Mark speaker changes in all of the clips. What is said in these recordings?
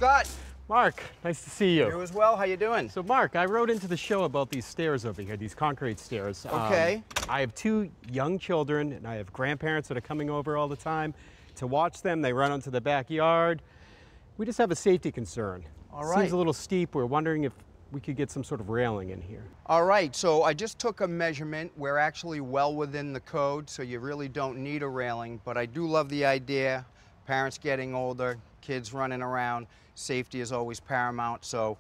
Speaker 1: Scott.
Speaker 2: Mark, nice to see you.
Speaker 1: You as well. How you doing?
Speaker 2: So Mark, I wrote into the show about these stairs over here, these concrete stairs.
Speaker 1: Okay.
Speaker 2: I have two young children and I have grandparents that are coming over all the time to watch them. They run onto the backyard. We just have a safety concern.
Speaker 1: All right.
Speaker 2: Seems a little steep. We're wondering if we could get some sort of railing in here.
Speaker 1: All right, so I just took a measurement. We're actually well within the code, so you really don't need a railing, but I do love the idea. Parents getting older, kids running around, safety is always paramount. So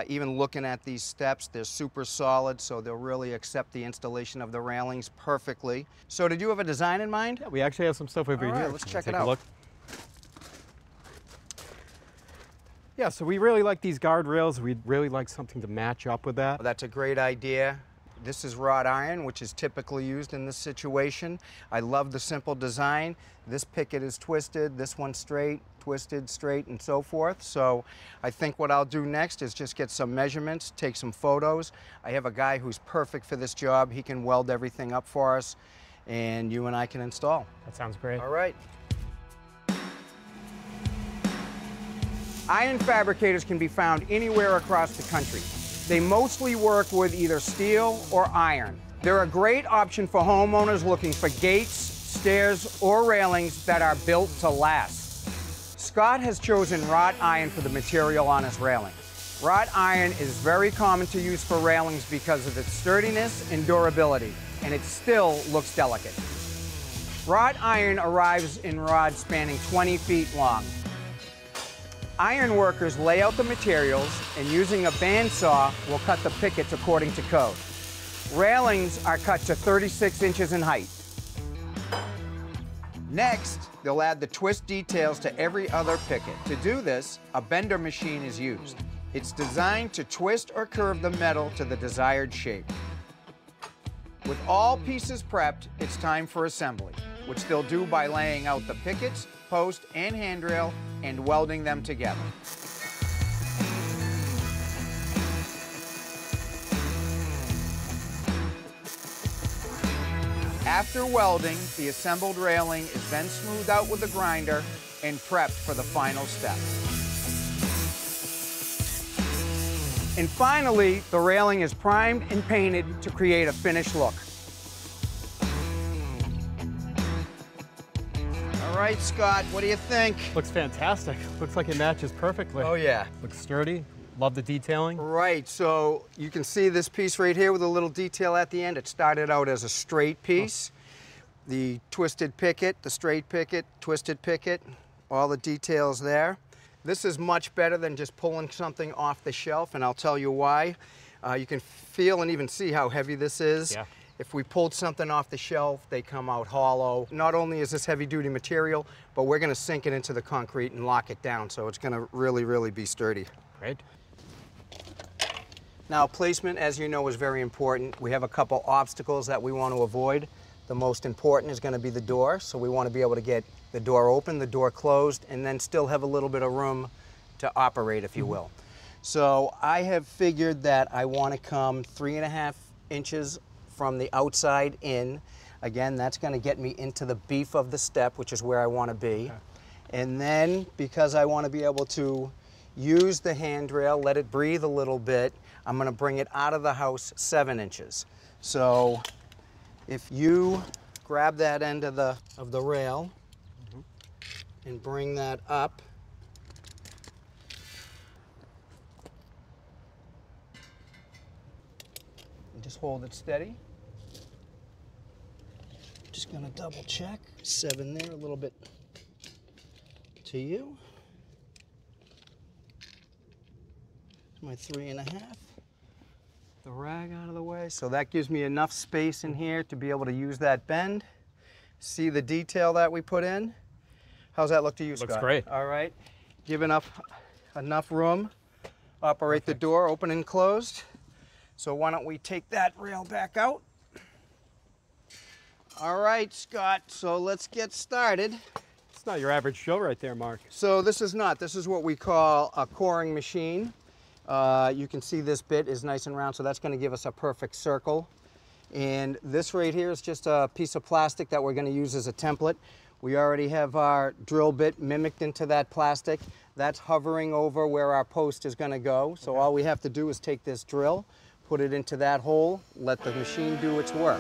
Speaker 1: even looking at these steps, they're super solid, so they'll really accept the installation of the railings perfectly. So did you have a design in mind?
Speaker 2: Yeah, we actually have some stuff over
Speaker 1: All right,
Speaker 2: here.
Speaker 1: let's check it
Speaker 2: Take a
Speaker 1: out.
Speaker 2: look. Yeah, so we really like these guardrails. We'd really like something to match up with that.
Speaker 1: That's a great idea. This is wrought iron, which is typically used in this situation. I love the simple design. This picket is twisted, this one's straight, twisted, straight, and so forth. So I think what I'll do next is just get some measurements, take some photos. I have a guy who's perfect for this job. He can weld everything up for us, and you and I can install.
Speaker 2: That sounds great.
Speaker 1: All right. Iron fabricators can be found anywhere across the country. They mostly work with either steel or iron. They're a great option for homeowners looking for gates, stairs, or railings that are built to last. Scott has chosen wrought iron for the material on his railing. Wrought iron is very common to use for railings because of its sturdiness and durability, and it still looks delicate. Wrought iron arrives in rods spanning 20 feet long. Iron workers lay out the materials and using a bandsaw will cut the pickets according to code. Railings are cut to 36 inches in height. Next, they'll add the twist details to every other picket. To do this, a bender machine is used. It's designed to twist or curve the metal to the desired shape. With all pieces prepped, it's time for assembly, which they'll do by laying out the pickets, post, and handrail and welding them together. After welding, the assembled railing is then smoothed out with a grinder and prepped for the final step. And finally, the railing is primed and painted to create a finished look. All right, Scott, what do you think?
Speaker 2: Looks fantastic. Looks like it matches perfectly.
Speaker 1: Oh, yeah.
Speaker 2: Looks sturdy. Love the detailing.
Speaker 1: Right, so you can see this piece right here with a little detail at the end. It started out as a straight piece. The twisted picket, the straight picket, twisted picket, all the details there. This is much better than just pulling something off the shelf, and I'll tell you why. You can feel and even see how heavy this is.
Speaker 2: Yeah.
Speaker 1: If we pulled something off the shelf, they come out hollow. Not only is this heavy-duty material, but we're gonna sink it into the concrete and lock it down, so it's gonna really, really be sturdy.
Speaker 2: Great.
Speaker 1: Now, placement, as you know, is very important. We have a couple obstacles that we want to avoid. The most important is gonna be the door, so we wanna be able to get the door open, the door closed, and then still have a little bit of room to operate, if you will. So I have figured that I wanna come 3.5 inches from the outside in. Again, that's gonna get me into the beef of the step, which is where I wanna be. Okay. And then, because I wanna be able to use the handrail, let it breathe a little bit, I'm gonna bring it out of the house 7 inches. So if you grab that end of the rail and bring that up, and just hold it steady. Just gonna double check. 7 there, a little bit to you. My 3.5. The rag out of the way. So that gives me enough space in here to be able to use that bend. See the detail that we put in? How's that look to you, Scott?
Speaker 2: Looks great.
Speaker 1: All right. Give enough room. Operate the door, open and closed. So why don't we take that rail back out? All right, Scott, so let's get started.
Speaker 2: It's not your average show right there, Mark.
Speaker 1: So this is what we call a coring machine. You can see this bit is nice and round, so that's gonna give us a perfect circle. And this right here is just a piece of plastic that we're gonna use as a template. We already have our drill bit mimicked into that plastic. That's hovering over where our post is going to go. So all we have to do is take this drill, put it into that hole, let the machine do its work.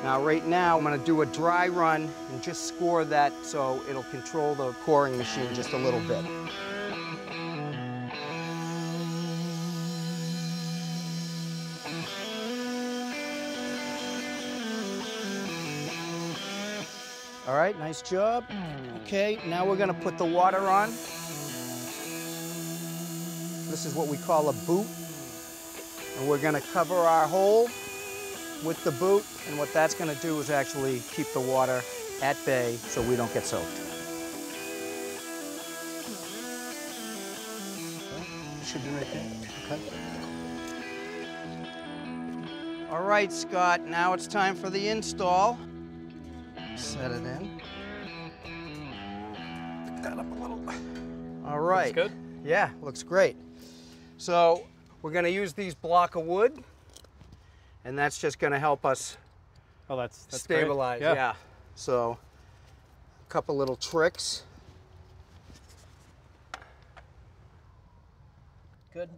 Speaker 1: Now right now I'm going to do a dry run and just score that so it'll control the coring machine just a little bit. All right, nice job. Okay, now we're gonna put the water on. This is what we call a boot. And we're gonna cover our hole with the boot. And what that's gonna do is actually keep the water at bay so we don't get soaked. Should be right there, okay. All right, Scott, now it's time for the install. Set it in. Pick that up a little. All right.
Speaker 2: Looks good?
Speaker 1: Yeah, looks great. So we're going to use these block of wood, and that's just going to help us
Speaker 2: that's
Speaker 1: stabilize.
Speaker 2: great.
Speaker 1: Yeah. So a couple little tricks.
Speaker 3: Good.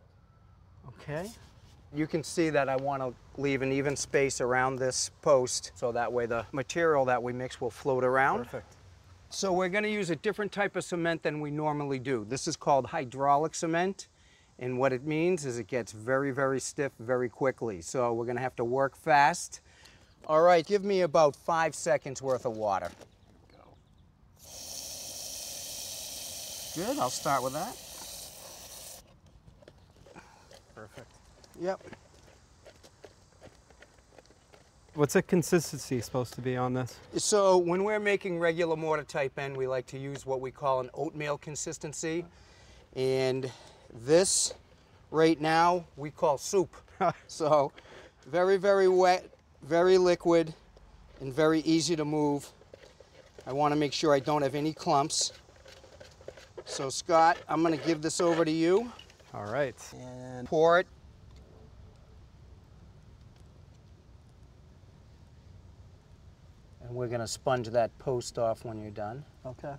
Speaker 1: Okay. You can see that I want to leave an even space around this post so that way the material that we mix will float around.
Speaker 2: Perfect.
Speaker 1: So we're going to use a different type of cement than we normally do. This is called hydraulic cement, and what it means is it gets very, very stiff very quickly. So we're going to have to work fast. All right, give me about 5 seconds worth of water. Good, I'll start with that.
Speaker 2: Perfect.
Speaker 1: Yep.
Speaker 2: What's the consistency supposed to be on this?
Speaker 1: So when we're making regular mortar type N, we like to use what we call an oatmeal consistency. And this right now we call soup. So very, very wet, very liquid, and very easy to move. I want to make sure I don't have any clumps. So Scott, I'm going to give this over to you.
Speaker 2: All right.
Speaker 1: And pour it. And we're going to sponge that post off when you're done. Okay.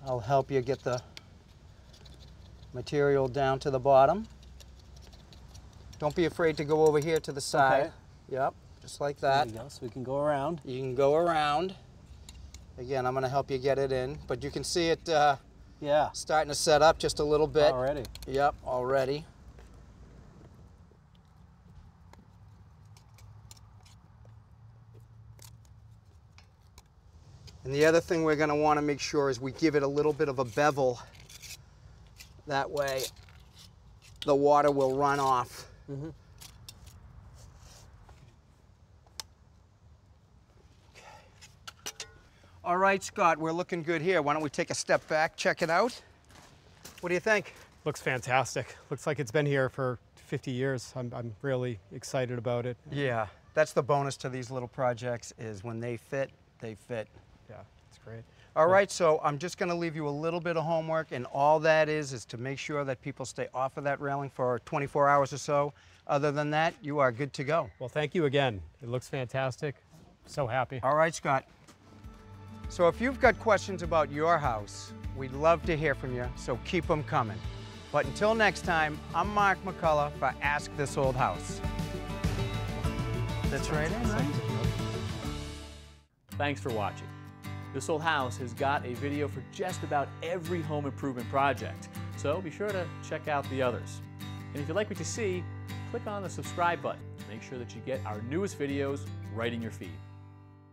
Speaker 1: I'll help you get the material down to the bottom. Don't be afraid to go over here to the side.
Speaker 3: Okay.
Speaker 1: Yep, just like that.
Speaker 3: There you go, so we can go around.
Speaker 1: You can go around. Again, I'm going to help you get it in, but you can see it
Speaker 3: Yeah.
Speaker 1: starting to set up just a little bit.
Speaker 3: Already.
Speaker 1: Yep, already. And the other thing we're going to want to make sure is we give it a little bit of a bevel. That way the water will run off.
Speaker 3: Mm-hmm.
Speaker 1: Okay. All right, Scott, we're looking good here. Why don't we take a step back, check it out? What do you think?
Speaker 2: Looks fantastic. Looks like it's been here for 50 years. I'm really excited about it.
Speaker 1: Yeah, that's the bonus to these little projects is when they fit, they fit.
Speaker 2: Yeah, it's great.
Speaker 1: All right, so I'm just going to leave you a little bit of homework, and all that is to make sure that people stay off of that railing for 24 hours or so. Other than that, you are good to go.
Speaker 2: Well, thank you again. It looks fantastic. So happy.
Speaker 1: All right, Scott. So if you've got questions about your house, we'd love to hear from you, so keep them coming. But until next time, I'm Mark McCullough for Ask This Old House. That's right in, right?
Speaker 4: Thanks for watching. This Old House has got a video for just about every home improvement project, so be sure to check out the others. And if you like what you see, click on the subscribe button to make sure that you get our newest videos right in your feed.